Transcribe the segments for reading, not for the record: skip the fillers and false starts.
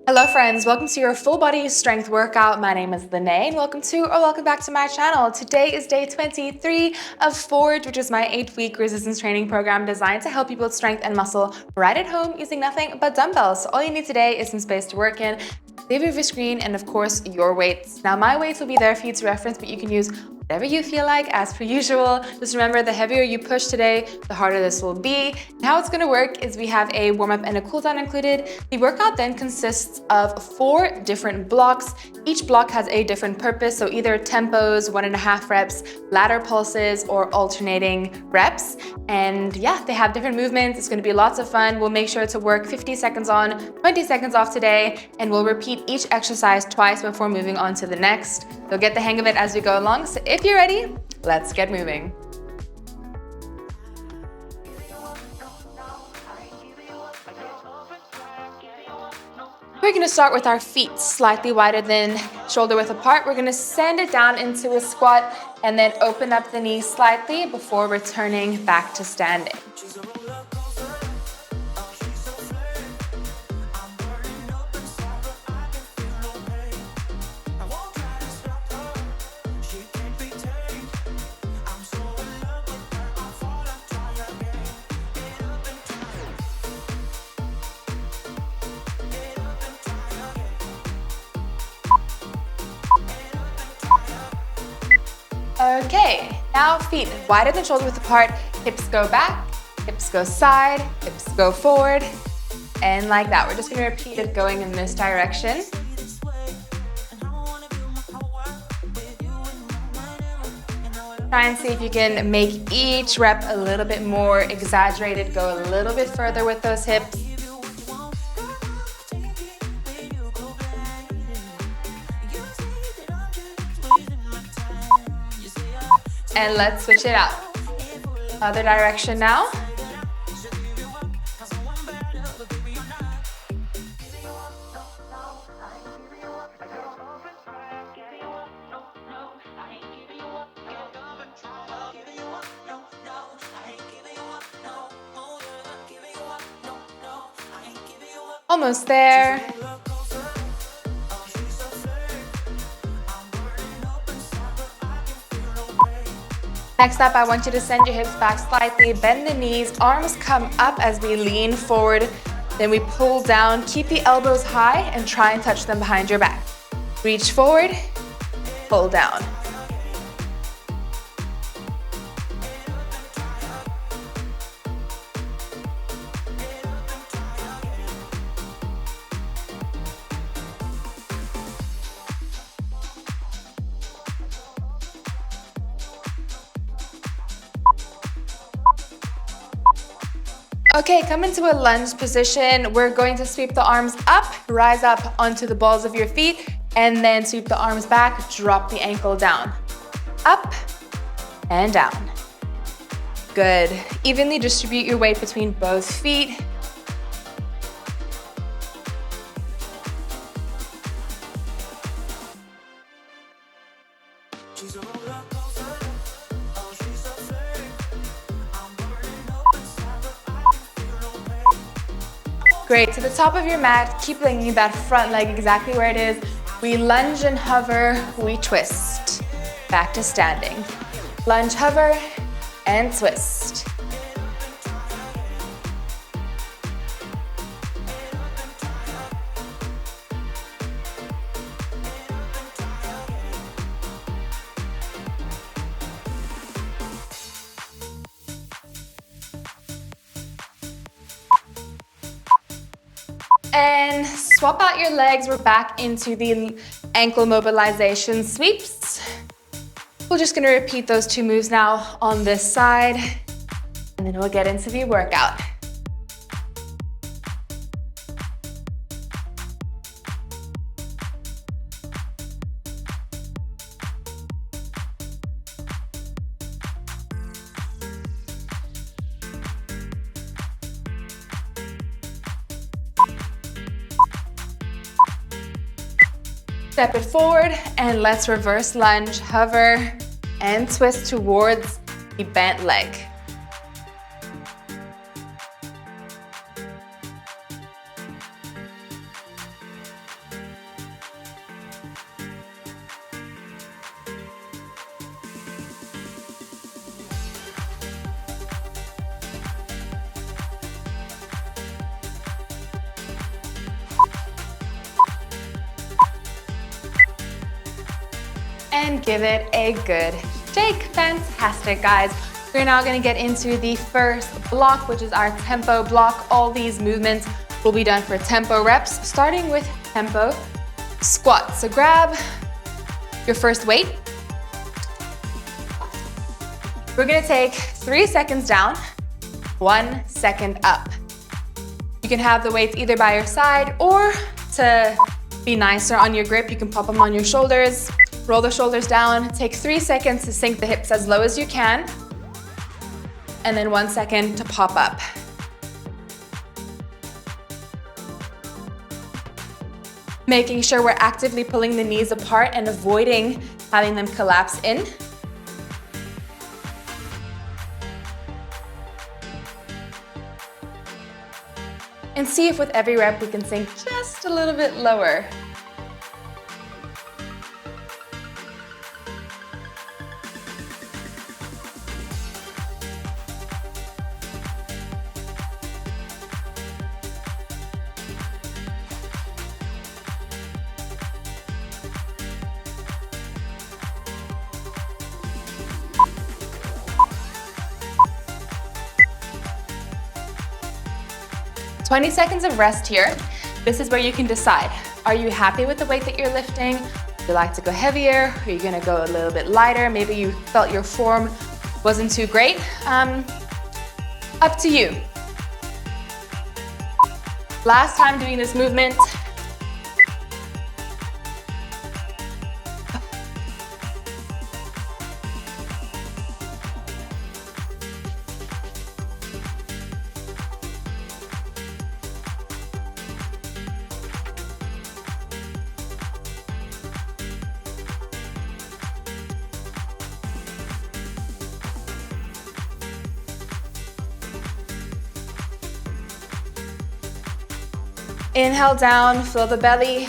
Hello friends, welcome to your full body strength workout. My name is Liney and welcome back to my channel. Today is day 23 of Forge, which is my 8-week resistance training program designed to help you build strength and muscle right at home using nothing but dumbbells. So all you need today is some space to work in, save your screen, and of course your weights. Now my weights will be there for you to reference, but you can use whatever you feel like, as per usual. Just remember, the heavier you push today, the harder this will be. And how it's gonna work is we have a warm-up and a cool-down included. The workout then consists of 4 different blocks. Each block has a different purpose, so either tempos, 1.5 reps, ladder pulses, or alternating reps. And yeah, they have different movements. It's gonna be lots of fun. We'll make sure to work 50 seconds on, 20 seconds off today, and we'll repeat each exercise twice before moving on to the next. You'll get the hang of it as we go along. So if you're ready, let's get moving. We're gonna start with our feet slightly wider than shoulder width apart. We're gonna send it down into a squat and then open up the knees slightly before returning back to standing. Okay, now feet wider than shoulder width apart, hips go back, hips go side, hips go forward, and like that. We're just gonna repeat it going in this direction. Try and see if you can make each rep a little bit more exaggerated, go a little bit further with those hips. And let's switch it out. Other direction now. Almost there. Next up, I want you to send your hips back slightly, bend the knees, arms come up as we lean forward, then we pull down, keep the elbows high and try and touch them behind your back. Reach forward, pull down. Okay, come into a lunge position. We're going to sweep the arms up, rise up onto the balls of your feet, and then sweep the arms back, drop the ankle down. Up and down. Good. Evenly distribute your weight between both feet. Great, to the top of your mat, keep bringing that front leg exactly where it is. We lunge and hover, we twist. Back to standing. Lunge, hover, and twist. And swap out your legs. We're back into the ankle mobilization sweeps. We're just gonna repeat those 2 moves now on this side, and then we'll get into the workout. Step it forward and let's reverse lunge, hover, and twist towards the bent leg. and give it a good shake. Fantastic, guys. We're now gonna get into the first block, which is our tempo block. All these movements will be done for tempo reps, starting with tempo squat. So grab your first weight. We're gonna take 3 seconds down, 1 second up. You can have the weights either by your side, or to be nicer on your grip, you can pop them on your shoulders, roll the shoulders down, take 3 seconds to sink the hips as low as you can, and then 1 second to pop up. Making sure we're actively pulling the knees apart and avoiding having them collapse in. And see if with every rep we can sink just a little bit lower. "20 seconds of rest here." This is where you can decide. Are you happy with the weight that you're lifting? Would you like to go heavier? Are you gonna go a little bit lighter? Maybe you felt your form wasn't too great. Up to you. Last time doing this movement. Inhale down, fill the belly.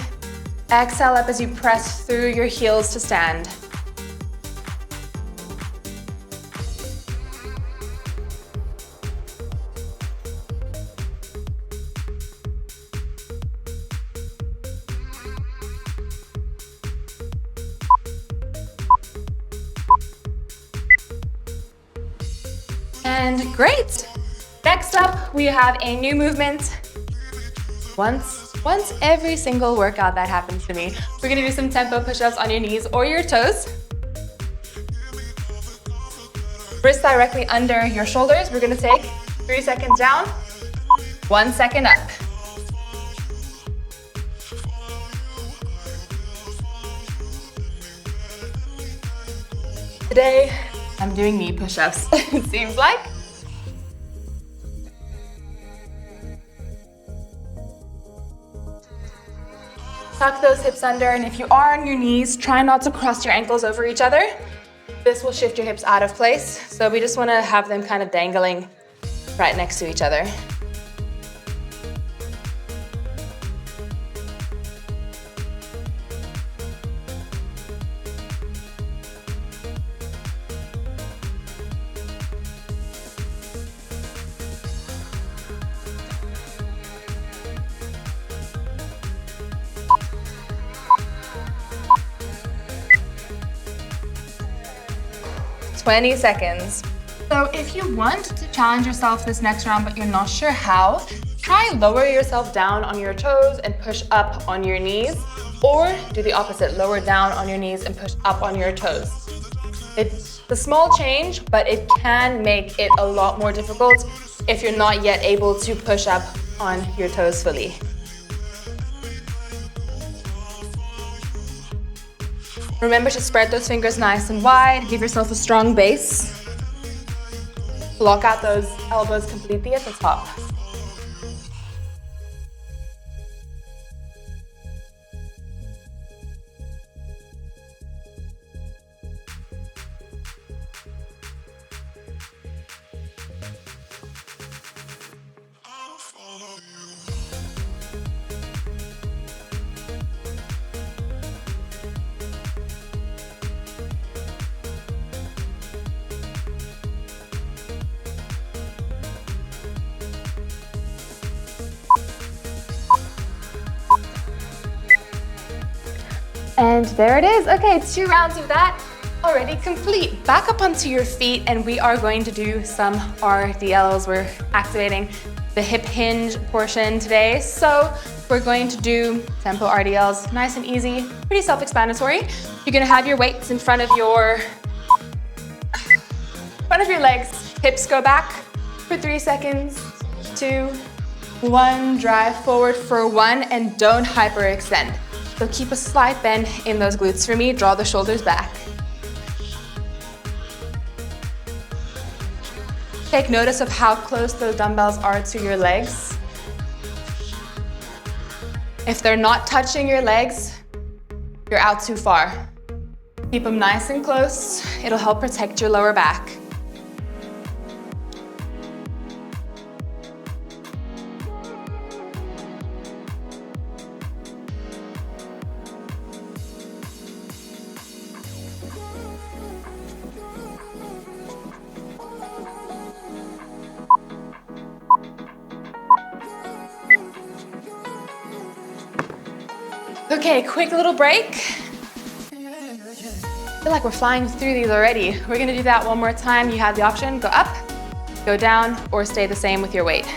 Exhale up as you press through your heels to stand. And great. Next up, we have a new movement. Once every single workout that happens to me. We're gonna do some tempo push-ups on your knees or your toes. Wrists directly under your shoulders. We're gonna take 3 seconds down, 1 second up. Today, I'm doing knee push-ups, it seems like. Tuck those hips under, and if you are on your knees, try not to cross your ankles over each other. This will shift your hips out of place, so we just want to have them kind of dangling right next to each other. "20 seconds. So if you want to challenge yourself this next round, but you're not sure how, try lower yourself down on your toes and push up on your knees, or do the opposite, lower down on your knees and push up on your toes. It's a small change, but it can make it a lot more difficult if you're not yet able to push up on your toes fully. Remember to spread those fingers nice and wide. Give yourself a strong base. Block out those elbows completely at the top. And there it is. Okay, 2 rounds of that already complete. Back up onto your feet and we are going to do some RDLs. We're activating the hip hinge portion today. So we're going to do tempo RDLs, nice and easy, pretty self-explanatory. You're gonna have your weights in front of your legs. Hips go back for 3 seconds. 2, 1, drive forward for 1, and don't hyperextend. So keep a slight bend in those glutes for me. Draw the shoulders back. Take notice of how close those dumbbells are to your legs. If they're not touching your legs, you're out too far. Keep them nice and close. It'll help protect your lower back. Okay, quick little break. I feel like we're flying through these already. We're gonna do that one more time. You have the option, go up, go down, or stay the same with your weight.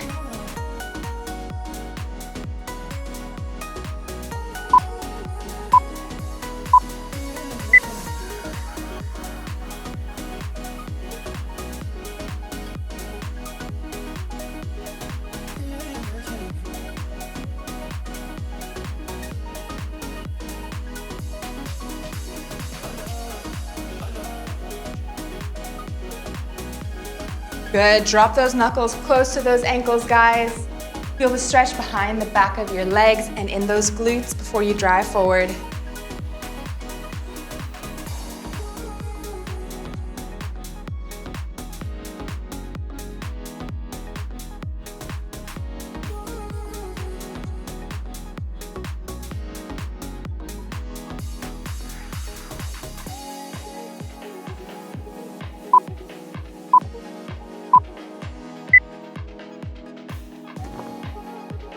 Good, drop those knuckles close to those ankles, guys. Feel the stretch behind the back of your legs and in those glutes before you drive forward.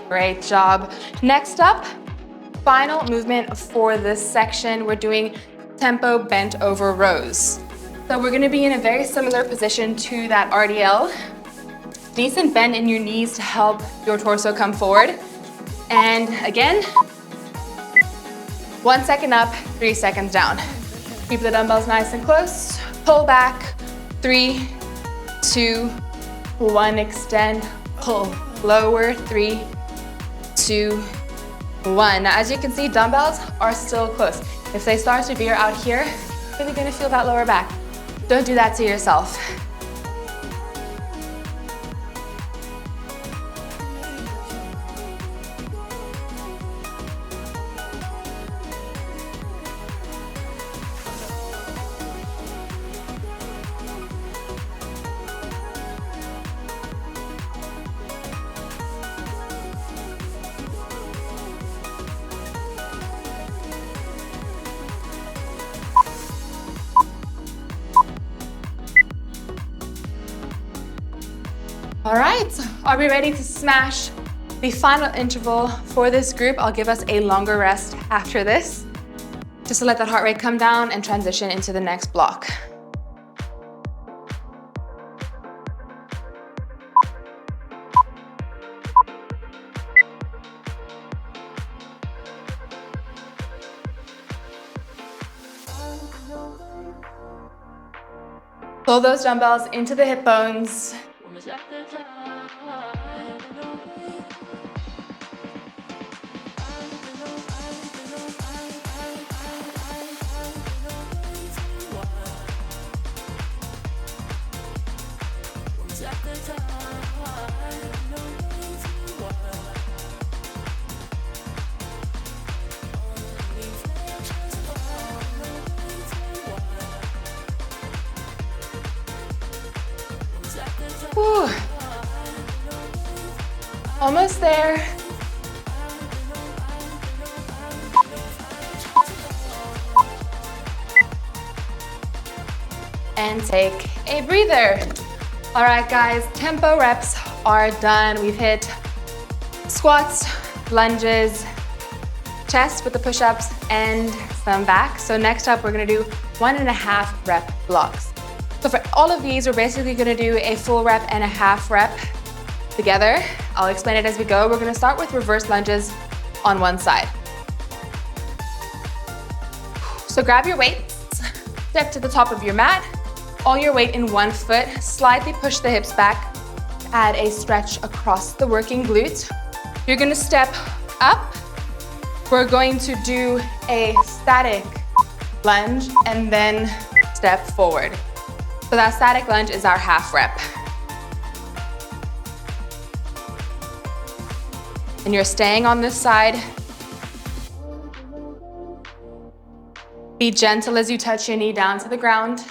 Great job. Next up, final movement for this section. We're doing tempo bent over rows. So we're gonna be in a very similar position to that RDL. Decent bend in your knees to help your torso come forward. And again, 1 second up, 3 seconds down. Keep the dumbbells nice and close. Pull back, 3, 2, 1, extend, pull, lower, 3, 2, 1. Now, as you can see, dumbbells are still close. If they start to veer out here, you're really gonna feel that lower back. Don't do that to yourself. All right, are we ready to smash the final interval for this group? I'll give us a longer rest after this, just to let that heart rate come down and transition into the next block. Pull those dumbbells into the hip bones. Whew. Almost there. And take a breather. All right, guys, tempo reps are done. We've hit squats, lunges, chest with the push-ups and some back. So next up, we're gonna do 1.5 rep blocks. So for all of these, we're basically gonna do a full rep and a half rep together. I'll explain it as we go. We're gonna start with reverse lunges on one side. So grab your weights, step to the top of your mat, all your weight in one foot, slightly push the hips back, add a stretch across the working glute. You're gonna step up. We're going to do a static lunge and then step forward. So that static lunge is our half rep. And you're staying on this side. Be gentle as you touch your knee down to the ground.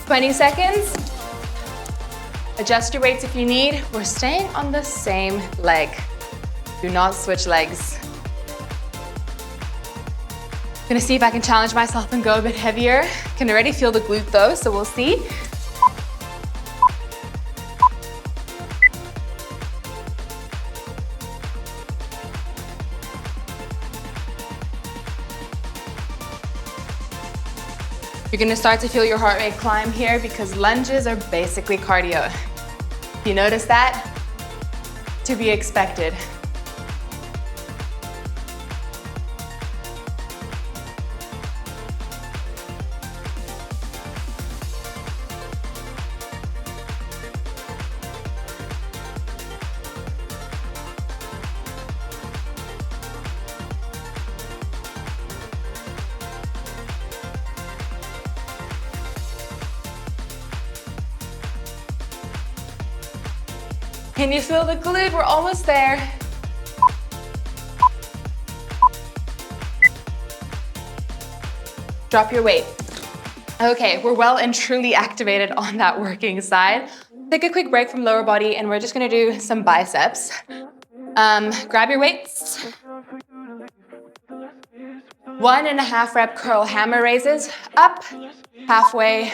"20 seconds. Adjust your weights if you need. We're staying on the same leg. Do not switch legs. I'm gonna see if I can challenge myself and go a bit heavier. Can already feel the glute though, so we'll see. You're gonna start to feel your heart rate climb here because lunges are basically cardio. If you notice that, to be expected. Can you feel the glute? We're almost there. Drop your weight. Okay, we're well and truly activated on that working side. Take a quick break from lower body and we're just gonna do some biceps. Grab your weights. 1.5 rep curl hammer raises. Up, halfway,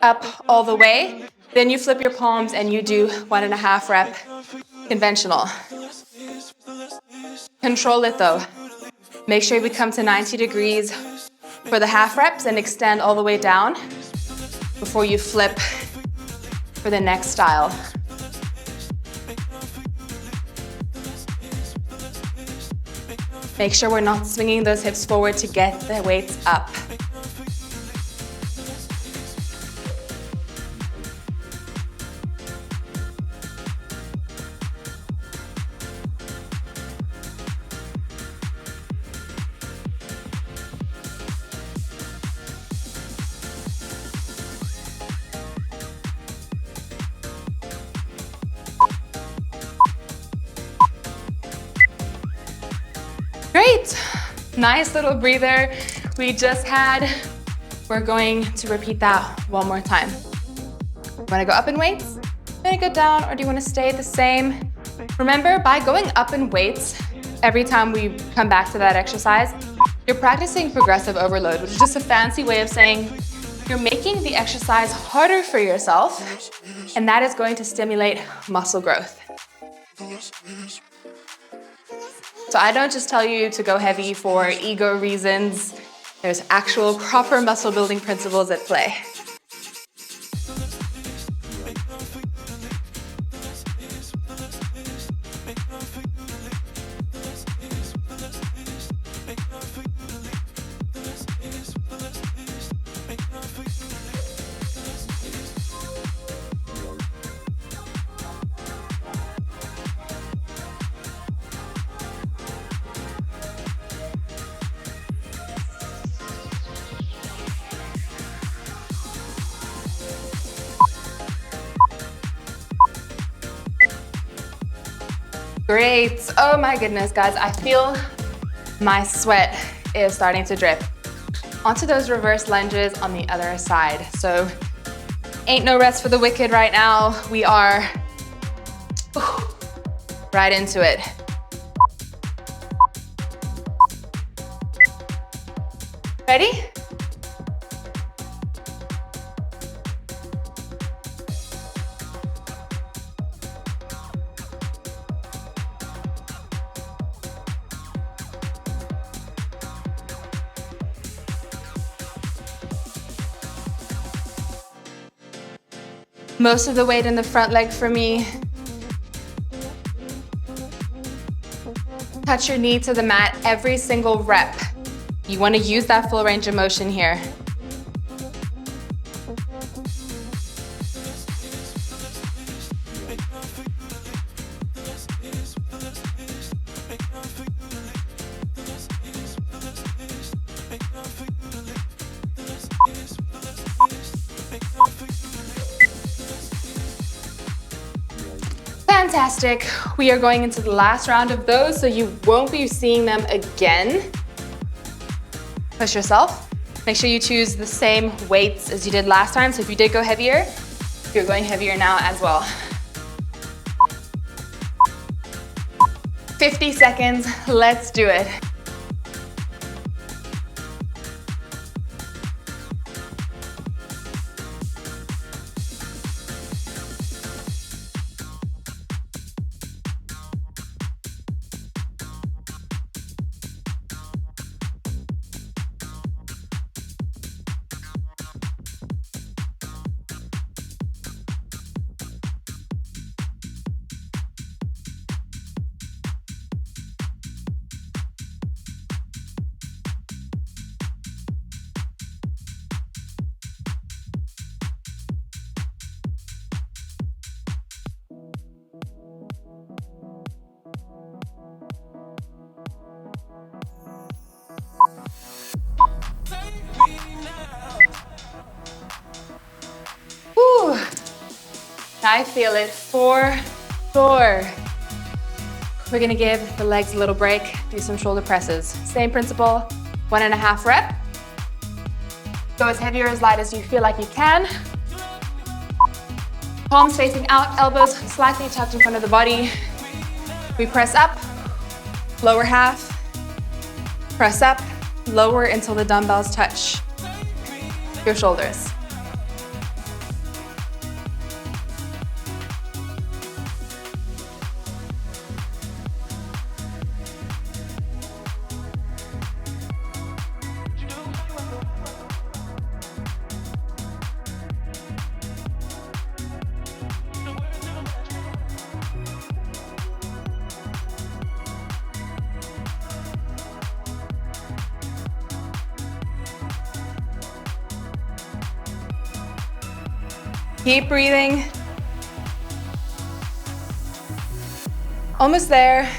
up all the way. Then you flip your palms and you do 1.5 rep conventional. Control it though. Make sure we come to 90 degrees for the half reps and extend all the way down before you flip for the next style. Make sure we're not swinging those hips forward to get the weights up. Great, nice little breather we just had. We're going to repeat that one more time. Wanna go up in weights? Wanna go down, or do you wanna stay the same? Remember, by going up in weights, every time we come back to that exercise, you're practicing progressive overload, which is just a fancy way of saying you're making the exercise harder for yourself, and that is going to stimulate muscle growth. So I don't just tell you to go heavy for ego reasons. There's actual proper muscle building principles at play. Great. Oh my goodness, guys. I feel my sweat is starting to drip. Onto those reverse lunges on the other side. So ain't no rest for the wicked right now. We are right into it. Ready? Most of the weight in the front leg for me. Touch your knee to the mat every single rep. You want to use that full range of motion here. Fantastic. We are going into the last round of those, so you won't be seeing them again. Push yourself. Make sure you choose the same weights as you did last time. So if you did go heavier, you're going heavier now as well. 50 seconds, let's do it. I feel it for sure. We're gonna give the legs a little break, do some shoulder presses. Same principle, 1.5 rep. Go as heavy or as light as you feel like you can. Palms facing out, elbows slightly tucked in front of the body. We press up, lower half, press up, lower until the dumbbells touch your shoulders. Keep breathing. Almost there.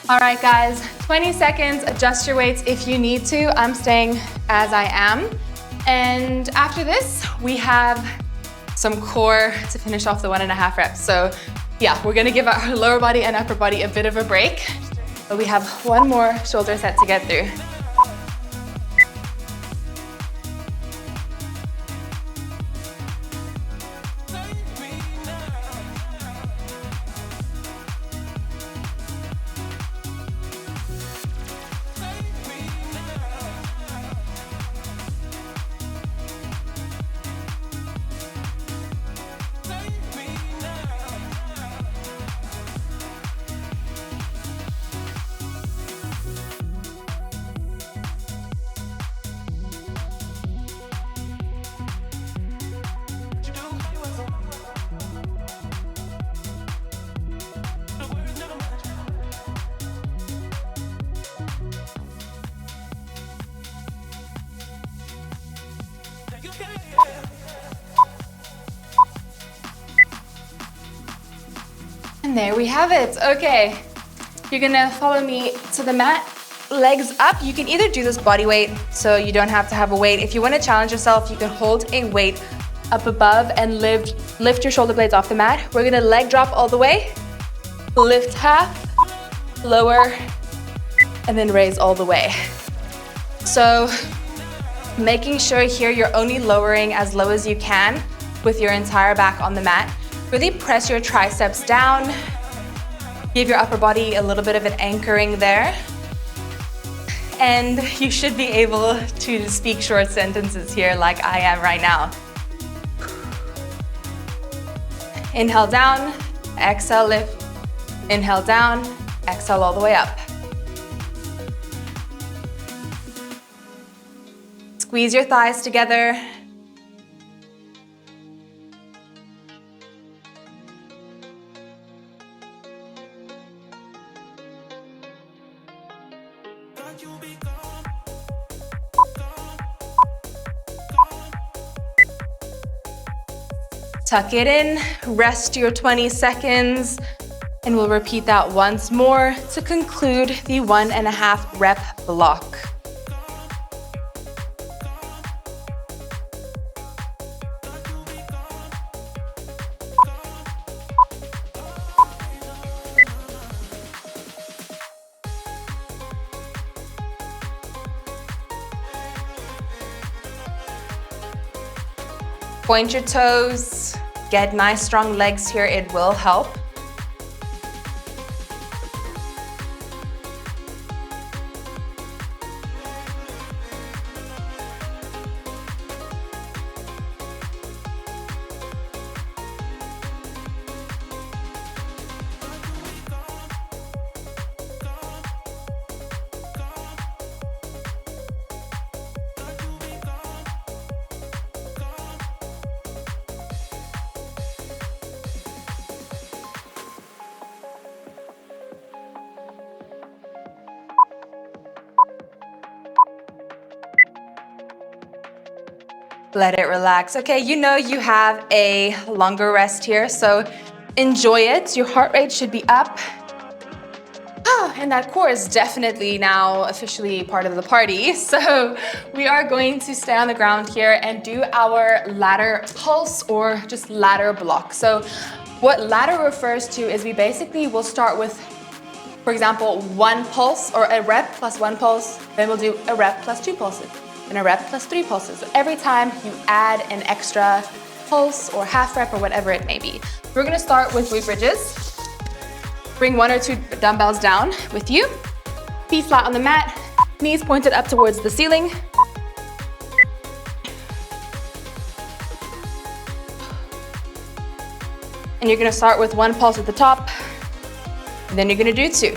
All right, guys, 20 seconds, adjust your weights if you need to. I'm staying as I am. And after this, we have some core to finish off the 1.5 reps. So yeah, we're gonna give our lower body and upper body a bit of a break. But we have one more shoulder set to get through. And there we have it. Okay, you're gonna follow me to the mat, legs up. You can either do this body weight, so you don't have to have a weight. If you wanna challenge yourself, you can hold a weight up above and lift your shoulder blades off the mat. We're gonna leg drop all the way, lift half, lower, and then raise all the way. So making sure here you're only lowering as low as you can with your entire back on the mat. Really press your triceps down. Give your upper body a little bit of an anchoring there. And you should be able to speak short sentences here like I am right now. Inhale down, exhale lift. Inhale down, exhale all the way up. Squeeze your thighs together. Tuck it in, rest your 20 seconds, and we'll repeat that once more to conclude the 1.5 rep block. Point your toes, get nice strong legs here, it will help. Let it relax. Okay, you know you have a longer rest here, so enjoy it. Your heart rate should be up. And that core is definitely now officially part of the party. So we are going to stay on the ground here and do our ladder pulse or just ladder block. So what ladder refers to is we basically will start with, for example, 1 pulse or a rep plus 1 pulse, then we'll do a rep plus 2 pulses. And a rep plus 3 pulses. So every time you add an extra pulse or half rep or whatever it may be. We're gonna start with glute bridges. Bring 1 or 2 dumbbells down with you. Feet flat on the mat, knees pointed up towards the ceiling. And you're gonna start with 1 pulse at the top, and then you're gonna do 2.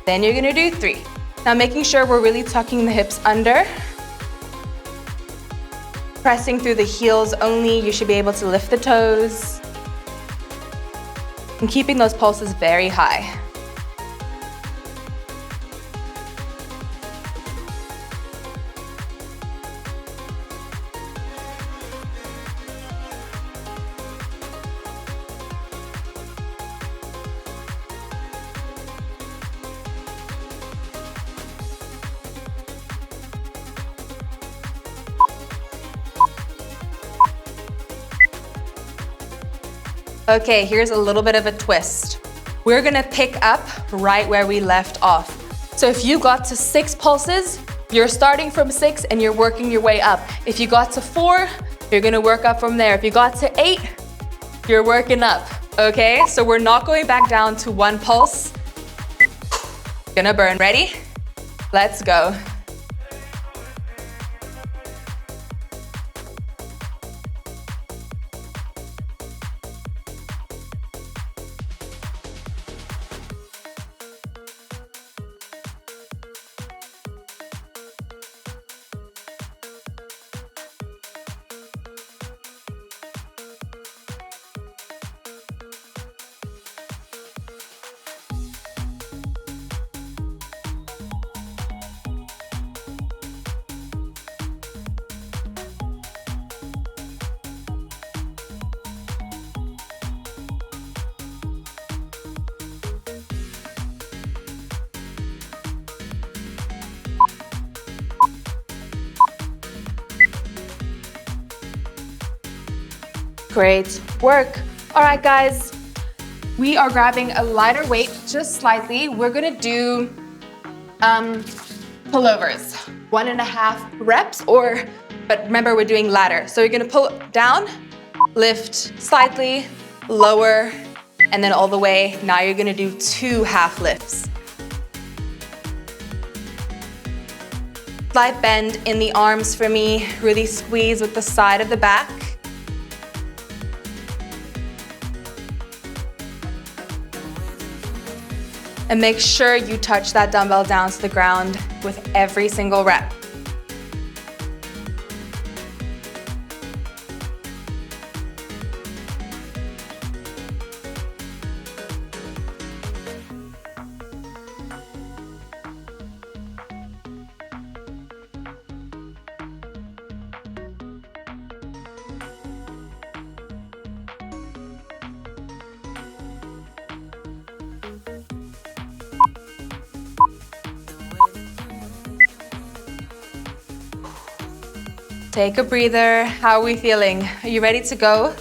Then you're gonna do 3. Now making sure we're really tucking the hips under. Pressing through the heels only, you should be able to lift the toes. And keeping those pulses very high. Okay, here's a little bit of a twist. We're gonna pick up right where we left off. So if you got to 6 pulses, you're starting from 6 and you're working your way up. If you got to 4, you're gonna work up from there. If you got to 8, you're working up, okay? So we're not going back down to 1 pulse. Gonna burn, ready? Let's go. Great work. All right, guys, we are grabbing a lighter weight just slightly. We're gonna do pullovers, 1.5 reps, but remember we're doing ladder. So you're gonna pull down, lift slightly, lower, and then all the way. Now you're gonna do 2 half lifts. Slight bend in the arms for me, really squeeze with the side of the back. And make sure you touch that dumbbell down to the ground with every single rep. Take a breather. How are we feeling? Are you ready to go?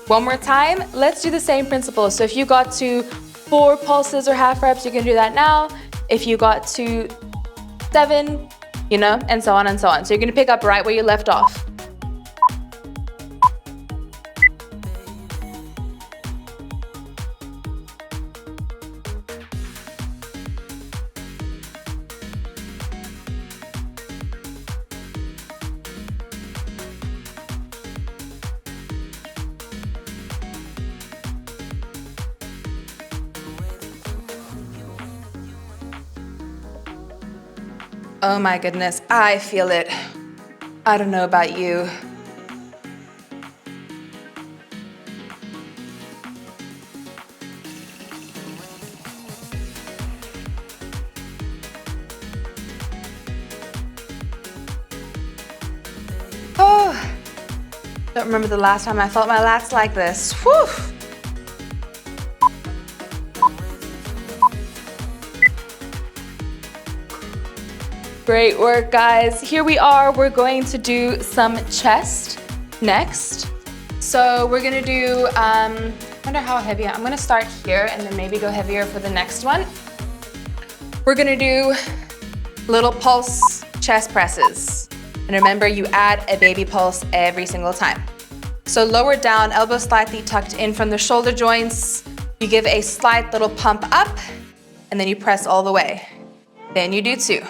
One more time. Let's do the same principle. So if you got to 4 pulses or half reps, you can do that now. If you got to 7, and so on and so on. So you're gonna pick up right where you left off. Oh my goodness, I feel it. I don't know about you. Oh, don't remember the last time I felt my lats like this. Whew. Great work, guys. Here we are. We're going to do some chest next. So we're gonna do, I wonder how heavy, I'm gonna start here and then maybe go heavier for the next one. We're gonna do little pulse chest presses. And remember, you add a baby pulse every single time. So lower down, elbows slightly tucked in from the shoulder joints. You give a slight little pump up and then you press all the way. Then you do 2.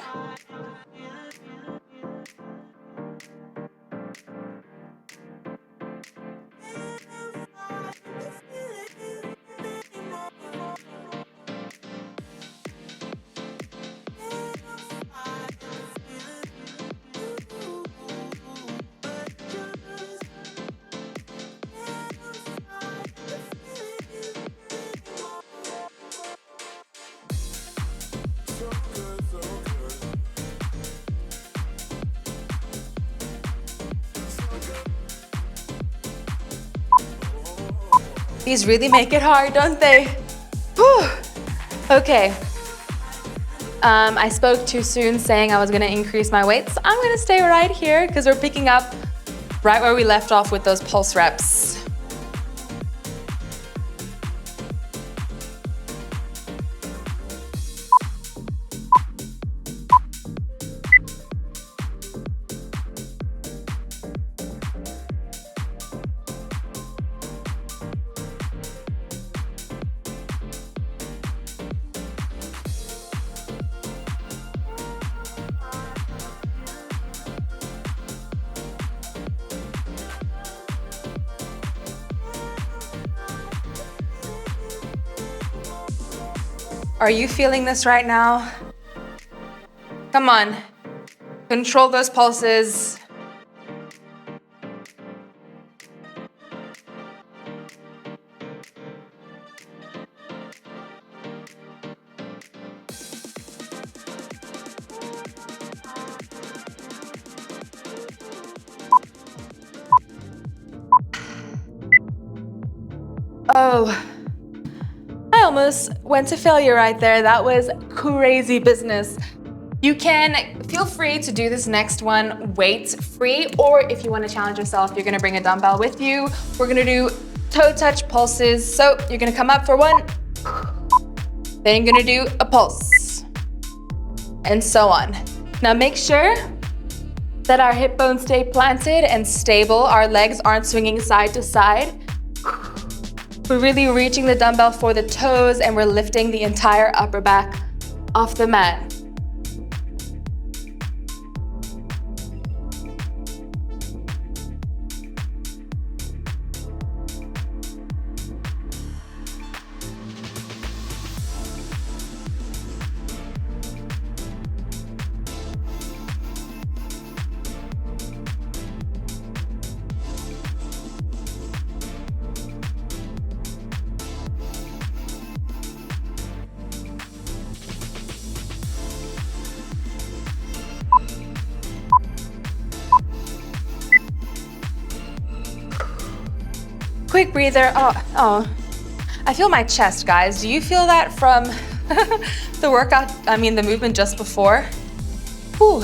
These really make it hard, don't they? Whew. Okay. I spoke too soon saying I was gonna increase my weight, so I'm gonna stay right here because we're picking up right where we left off with those pulse reps. Are you feeling this right now? Come on, control those pulses. Oh. I almost went to failure right there. That was crazy business. You can feel free to do this next one weight-free, or if you want to challenge yourself, you're going to bring a dumbbell with you. We're going to do toe touch pulses. So you're going to come up for one, then you're going to do a pulse, and so on. Now make sure that our hip bones stay planted and stable. Our legs aren't swinging side to side. We're really reaching the dumbbell for the toes, and we're lifting the entire upper back off the mat. Quick breather. Oh, I feel my chest, guys. Do you feel that from the workout, the movement just before? Whew.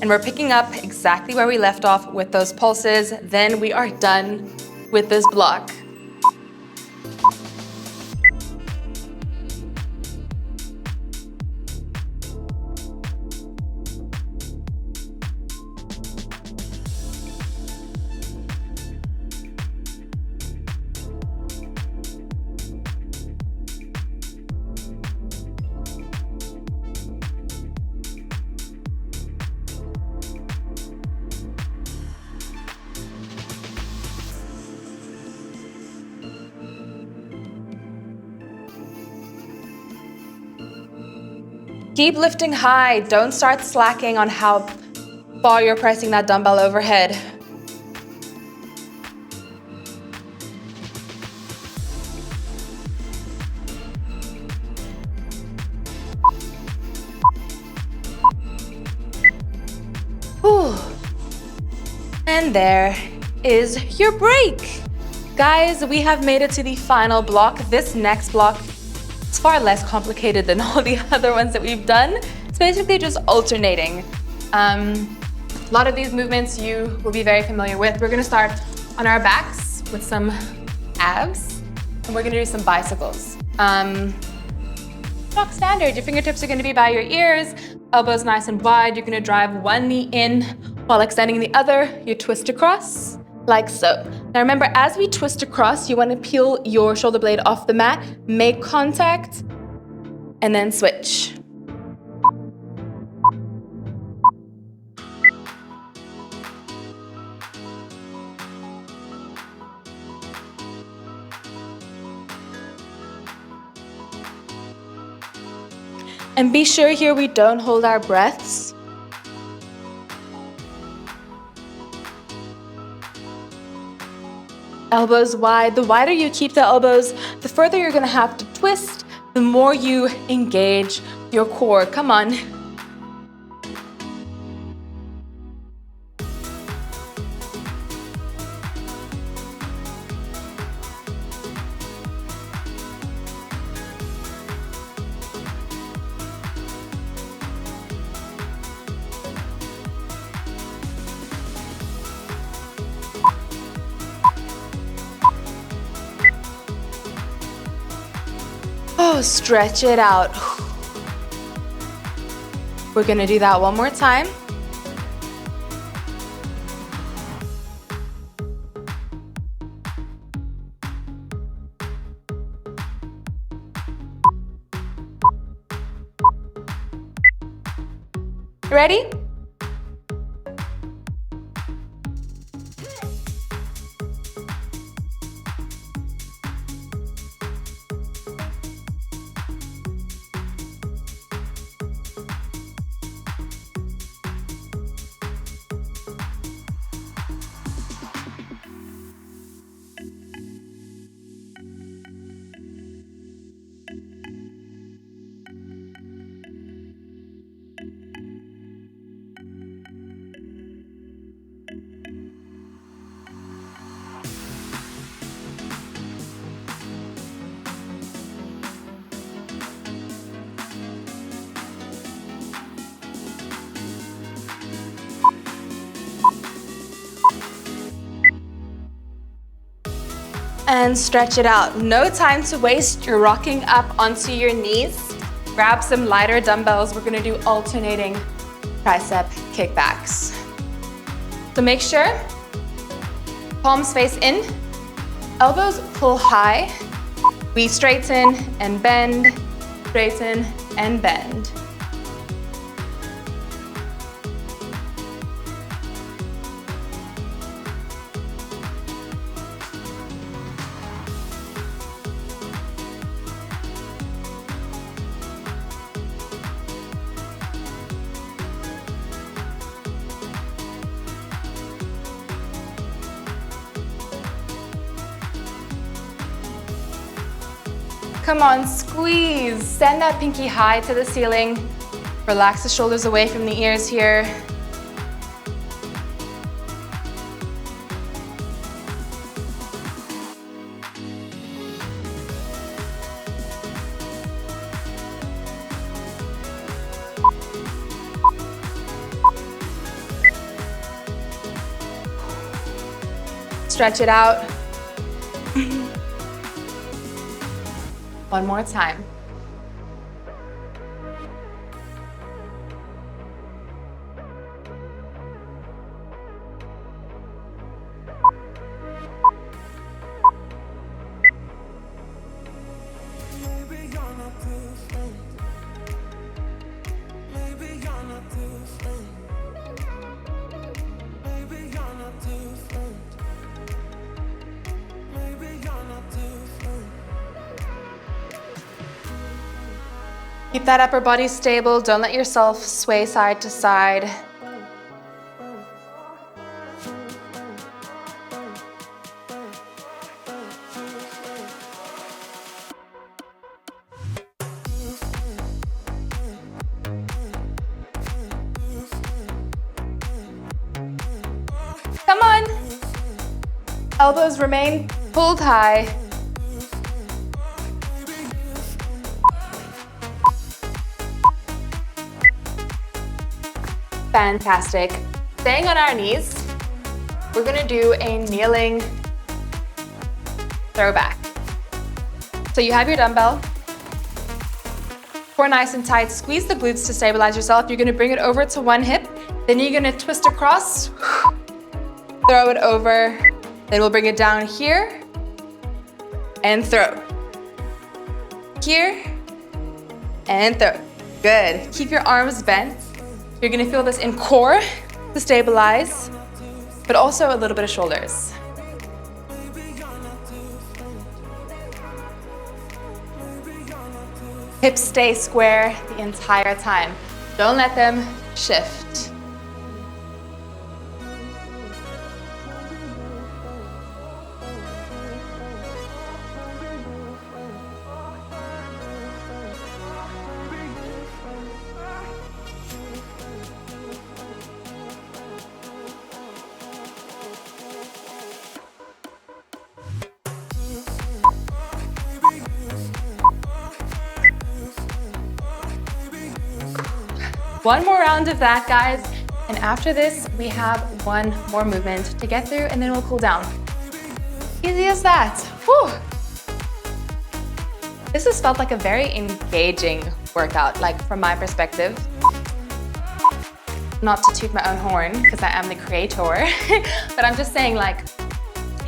And we're picking up exactly where we left off with those pulses. Then we are done with this block. Keep lifting high. Don't start slacking on how far you're pressing that dumbbell overhead. Whew. And there is your break. Guys, we have made it to the final block. This next block is far less complicated than all the other ones that we've done. It's basically just alternating. A lot of these movements you will be very familiar with. We're gonna start on our backs with some abs, and we're gonna do some bicycles. Rock standard, your fingertips are gonna be by your ears, elbows nice and wide. You're gonna drive one knee in while extending the other. You twist across, like so. Now remember, as we twist across, you wanna peel your shoulder blade off the mat, make contact, and then switch. And be sure here we don't hold our breaths. Elbows wide. The wider you keep the elbows, the further you're gonna have to twist, the more you engage your core. Come on. Oh, stretch it out. We're gonna do that one more time. Ready? and stretch it out. No time to waste. You're rocking up onto your knees. Grab some lighter dumbbells. We're gonna do alternating tricep kickbacks. So make sure palms face in, elbows pull high. We straighten and bend, straighten and bend. Come on, squeeze. Send that pinky high to the ceiling. Relax the shoulders away from the ears here. Stretch it out. One more time. Keep that upper body stable. Don't let yourself sway side to side. Come on. Elbows remain pulled high. Fantastic. Staying on our knees, we're gonna do a kneeling throwback. So you have your dumbbell, core nice and tight, squeeze the glutes to stabilize yourself. You're gonna bring it over to one hip, then you're gonna twist across, throw it over, then we'll bring it down here, and throw. Here, and throw. Good. Keep your arms bent. You're gonna feel this in core to stabilize, but also a little bit of shoulders. Hips stay square the entire time. Don't let them shift. One more round of that, guys. And after this, we have one more movement to get through and then we'll cool down. Easy as that. Whew. This has felt like a very engaging workout, like from my perspective. Not to toot my own horn, because I am the creator, but I'm just saying, like,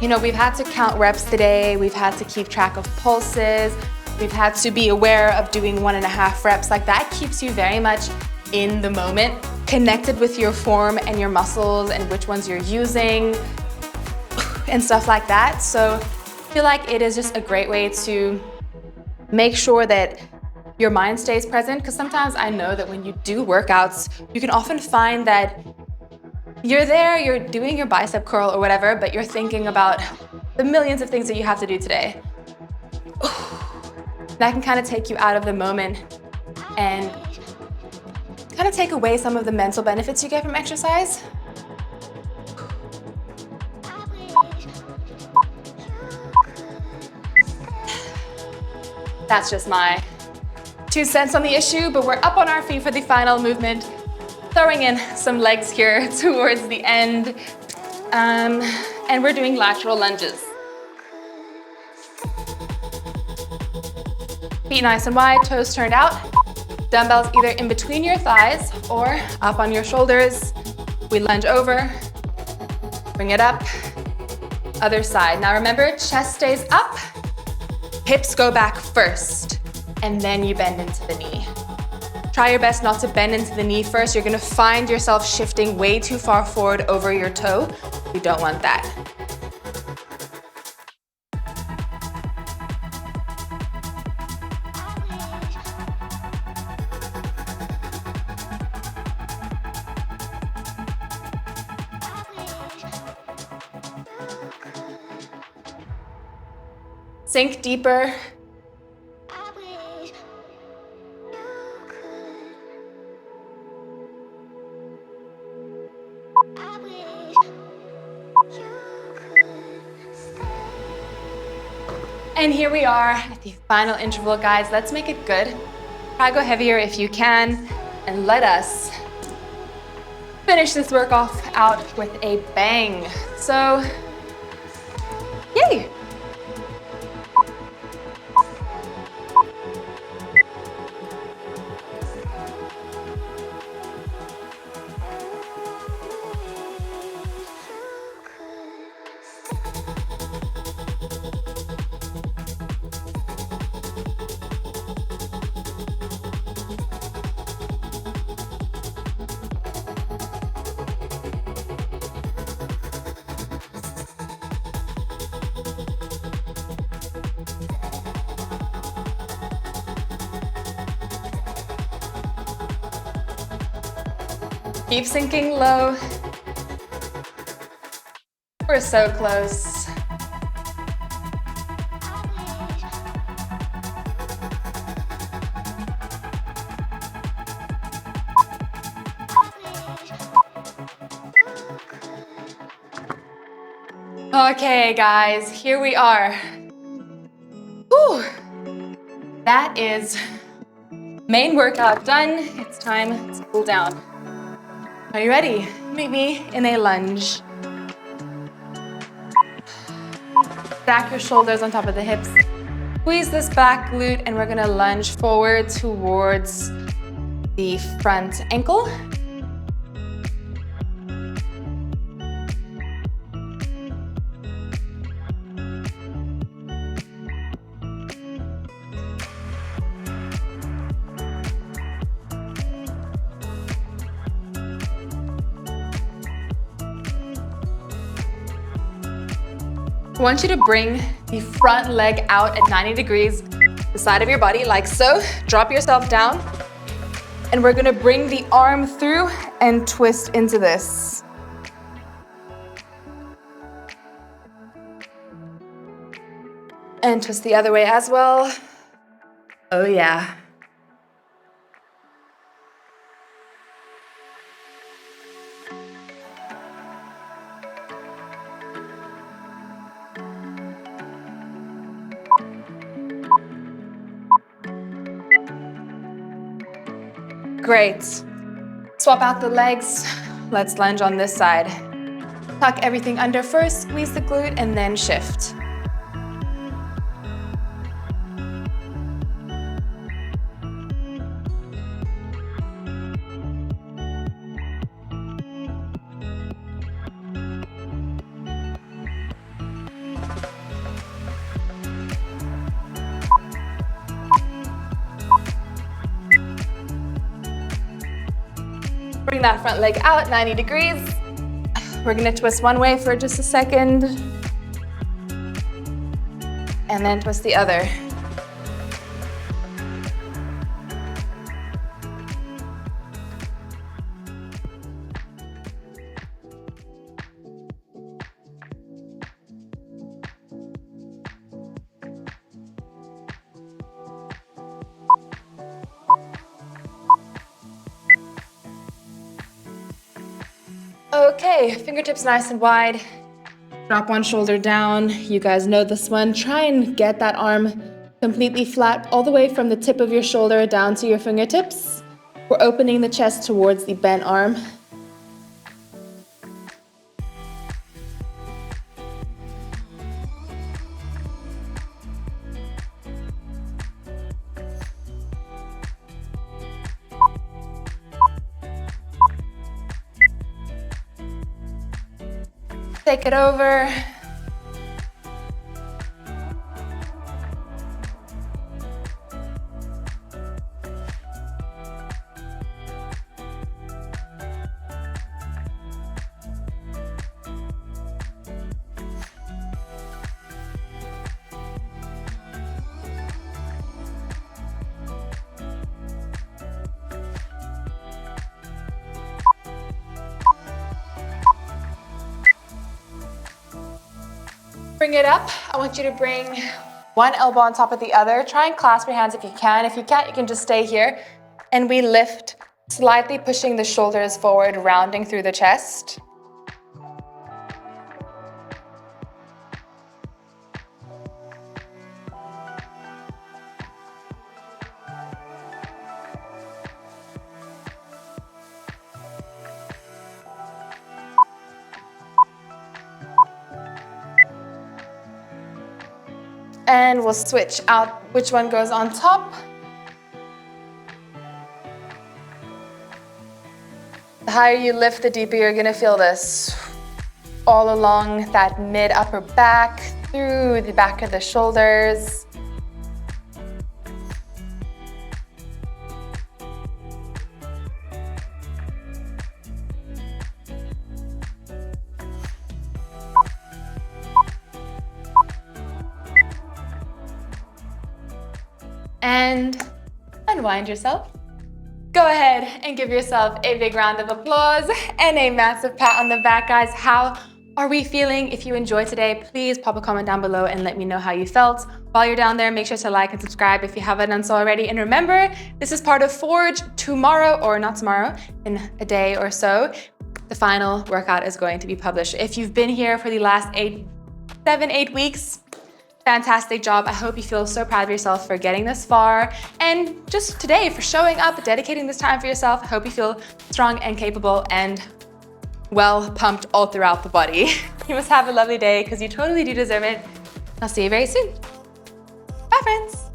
you know, we've had to count reps today, we've had to keep track of pulses, we've had to be aware of doing 1.5 reps. Like, that keeps you very much in the moment, connected with your form and your muscles and which ones you're using and stuff like that. So I feel like it is just a great way to make sure that your mind stays present, because sometimes I know that when you do workouts, you can often find that you're there, you're doing your bicep curl or whatever, but you're thinking about the millions of things that you have to do today. That can kind of take you out of the moment and kind of take away some of the mental benefits you get from exercise. That's just my 2 cents on the issue, but we're up on our feet for the final movement, throwing in some legs here towards the end, and we're doing lateral lunges. Feet nice and wide, toes turned out. Dumbbells either in between your thighs or up on your shoulders. We lunge over, bring it up, other side. Now remember, chest stays up, hips go back first, and then you bend into the knee. Try your best not to bend into the knee first. You're gonna find yourself shifting way too far forward over your toe. You don't want that. Sink deeper. And here we are at the final interval, guys. Let's make it good. Try to go heavier if you can, and let us finish this work off out with a bang. So, yay! Keep sinking low. We're so close. Okay, guys, here we are. Whew. That is main workout done. It's time to cool down. Are you ready? Meet me in a lunge. Stack your shoulders on top of the hips. Squeeze this back glute, and we're gonna lunge forward towards the front ankle. I want you to bring the front leg out at 90 degrees, the side of your body, like so. Drop yourself down. And we're gonna bring the arm through and twist into this. And twist the other way as well. Oh yeah. Great. Swap out the legs. Let's lunge on this side. Tuck everything under first, squeeze the glute, and then shift. Bring that front leg out, 90 degrees. We're gonna twist one way for just a second. And then twist the other. Okay, fingertips nice and wide. Drop one shoulder down. You guys know this one. Try and get that arm completely flat all the way from the tip of your shoulder down to your fingertips. We're opening the chest towards the bent arm. Take it over. Bring it up. I want you to bring one elbow on top of the other. Try and clasp your hands if you can. If you can't, you can just stay here. And we lift, slightly pushing the shoulders forward, rounding through the chest. And we'll switch out which one goes on top. The higher you lift, the deeper you're gonna feel this. All along that mid-upper back, through the back of the shoulders. And unwind yourself. Go ahead and give yourself a big round of applause and a massive pat on the back, guys. How are we feeling? If you enjoyed today, please pop a comment down below and let me know how you felt. While you're down there, make sure to like and subscribe if you haven't done so already. And remember, this is part of Forge. Tomorrow, or not tomorrow, in a day or so, the final workout is going to be published. If you've been here for the last 7, 8 weeks, fantastic job. I hope you feel so proud of yourself for getting this far, and just today for showing up, dedicating this time for yourself. I hope you feel strong and capable and well pumped all throughout the body. You must have a lovely day because you totally do deserve it. I'll see you very soon. Bye, friends.